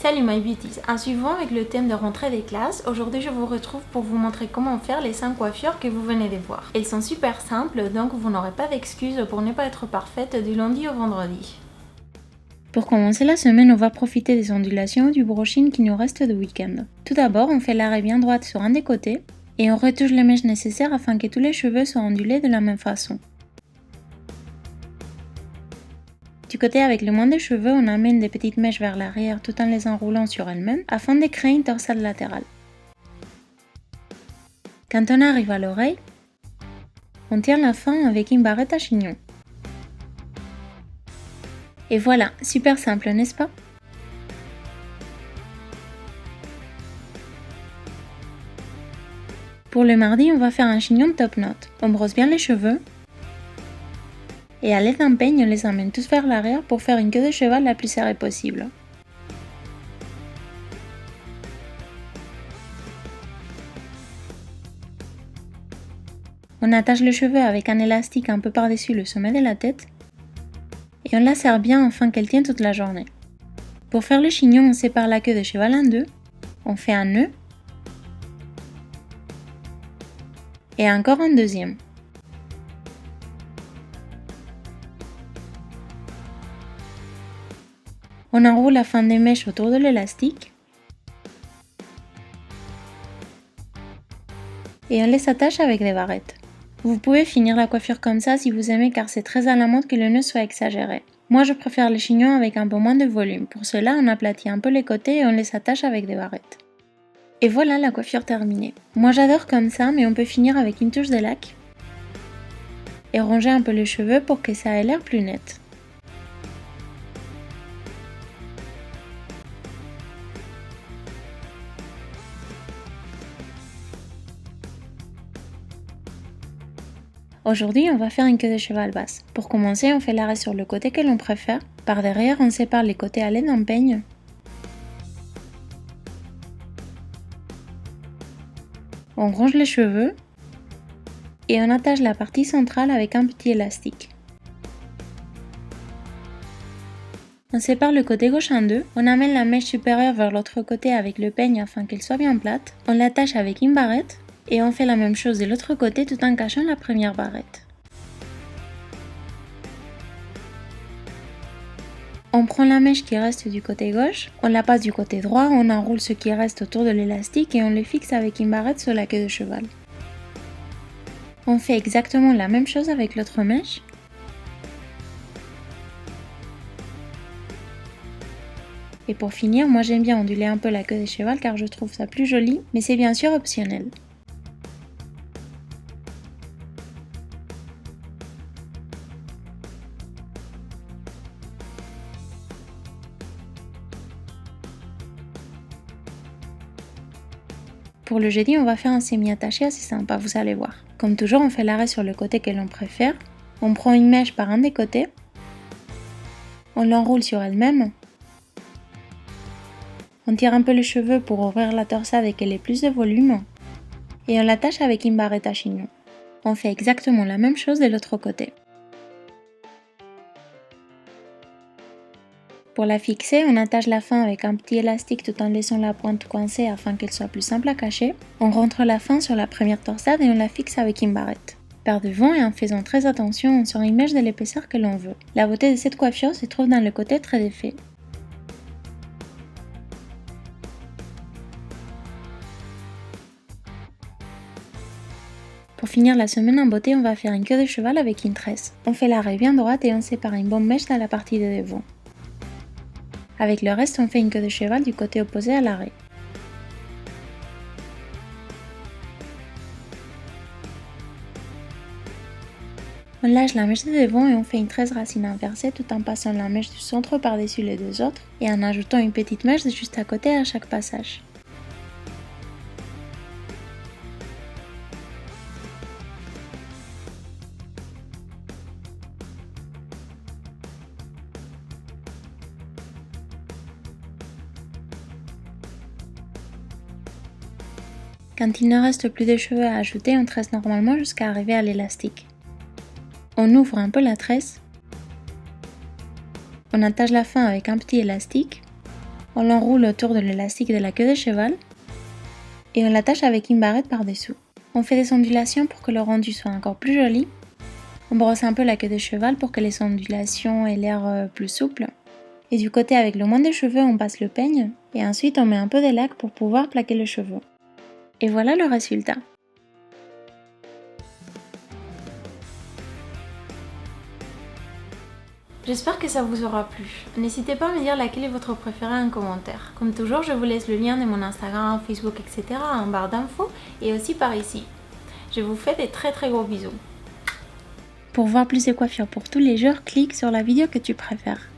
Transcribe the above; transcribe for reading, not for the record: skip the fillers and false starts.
Salut my beauties, en suivant avec le thème de rentrée des classes, aujourd'hui je vous retrouve pour vous montrer comment faire les 5 coiffures que vous venez de voir. Elles sont super simples, donc vous n'aurez pas d'excuses pour ne pas être parfaite du lundi au vendredi. Pour commencer la semaine, on va profiter des ondulations du brushing qui nous reste de week-end. Tout d'abord, on fait l'arrêt bien droite sur un des côtés et on retouche les mèches nécessaires afin que tous les cheveux soient ondulés de la même façon. Du côté avec le moins de cheveux, on amène des petites mèches vers l'arrière tout en les enroulant sur elles-mêmes afin de créer une torsade latérale. Quand on arrive à l'oreille, on tire la fin avec une barrette à chignon. Et voilà, super simple, n'est-ce pas? Pour le mardi, on va faire un chignon de top note. On brosse bien les cheveux. Et à l'aide d'un peigne, on les amène tous vers l'arrière pour faire une queue de cheval la plus serrée possible. On attache le cheveu avec un élastique un peu par-dessus le sommet de la tête et on la serre bien afin qu'elle tienne toute la journée. Pour faire le chignon, on sépare la queue de cheval en deux, on fait un nœud et encore un deuxième. On enroule la fin des mèches autour de l'élastique et on les attache avec des barrettes. Vous pouvez finir la coiffure comme ça si vous aimez car c'est très à la mode que le nœud soit exagéré. Moi je préfère les chignons avec un peu moins de volume. Pour cela on aplatit un peu les côtés et on les attache avec des barrettes. Et voilà la coiffure terminée. Moi j'adore comme ça mais on peut finir avec une touche de lac et ronger un peu les cheveux pour que ça ait l'air plus net. Aujourd'hui, on va faire une queue de cheval basse. Pour commencer, on fait l'arrêt sur le côté que l'on préfère. Par derrière, on sépare les côtés à l'aide d'un peigne. On ronge les cheveux et on attache la partie centrale avec un petit élastique. On sépare le côté gauche en deux, on amène la mèche supérieure vers l'autre côté avec le peigne afin qu'elle soit bien plate. On l'attache avec une barrette. Et on fait la même chose de l'autre côté tout en cachant la première barrette. On prend la mèche qui reste du côté gauche, on la passe du côté droit, on enroule ce qui reste autour de l'élastique et on le fixe avec une barrette sur la queue de cheval. On fait exactement la même chose avec l'autre mèche. Et pour finir, moi j'aime bien onduler un peu la queue de cheval car je trouve ça plus joli, mais c'est bien sûr optionnel. Pour le jeudi, on va faire un semi-attaché assez sympa, vous allez voir. Comme toujours, on fait l'arrêt sur le côté que l'on préfère. On prend une mèche par un des côtés. On l'enroule sur elle-même. On tire un peu les cheveux pour ouvrir la torsade et qu'elle ait plus de volume. Et on l'attache avec une barrette à chignon. On fait exactement la même chose de l'autre côté. Pour la fixer, on attache la fin avec un petit élastique tout en laissant la pointe coincée afin qu'elle soit plus simple à cacher. On rentre la fin sur la première torsade et on la fixe avec une barrette. Par devant et en faisant très attention, on sort une mèche de l'épaisseur que l'on veut. La beauté de cette coiffure se trouve dans le côté très défait. Pour finir la semaine en beauté, on va faire une queue de cheval avec une tresse. On fait l'arrêt bien droite et on sépare une bonne mèche dans la partie de devant. Avec le reste, on fait une queue de cheval du côté opposé à l'arrêt. On lâche la mèche de devant et on fait une tresse racine inversée tout en passant la mèche du centre par-dessus les deux autres et en ajoutant une petite mèche juste à côté à chaque passage. Quand il ne reste plus de cheveux à ajouter, on tresse normalement jusqu'à arriver à l'élastique. On ouvre un peu la tresse, on attache la fin avec un petit élastique On l'enroule autour de l'élastique de la queue de cheval et on l'attache avec une barrette par-dessous. On fait des ondulations pour que le rendu soit encore plus joli. On brosse un peu la queue de cheval pour que les ondulations aient l'air plus souples. Et du côté avec le moins de cheveux, on passe le peigne et ensuite on met un peu de laque pour pouvoir plaquer le cheveu. Et voilà le résultat. J'espère que ça vous aura plu. N'hésitez pas à me dire laquelle est votre préférée en commentaire. Comme toujours, je vous laisse le lien de mon Instagram, Facebook, etc. en barre d'infos et aussi par ici. Je vous fais des très gros bisous. Pour voir plus de coiffures pour tous les jours, clique sur la vidéo que tu préfères.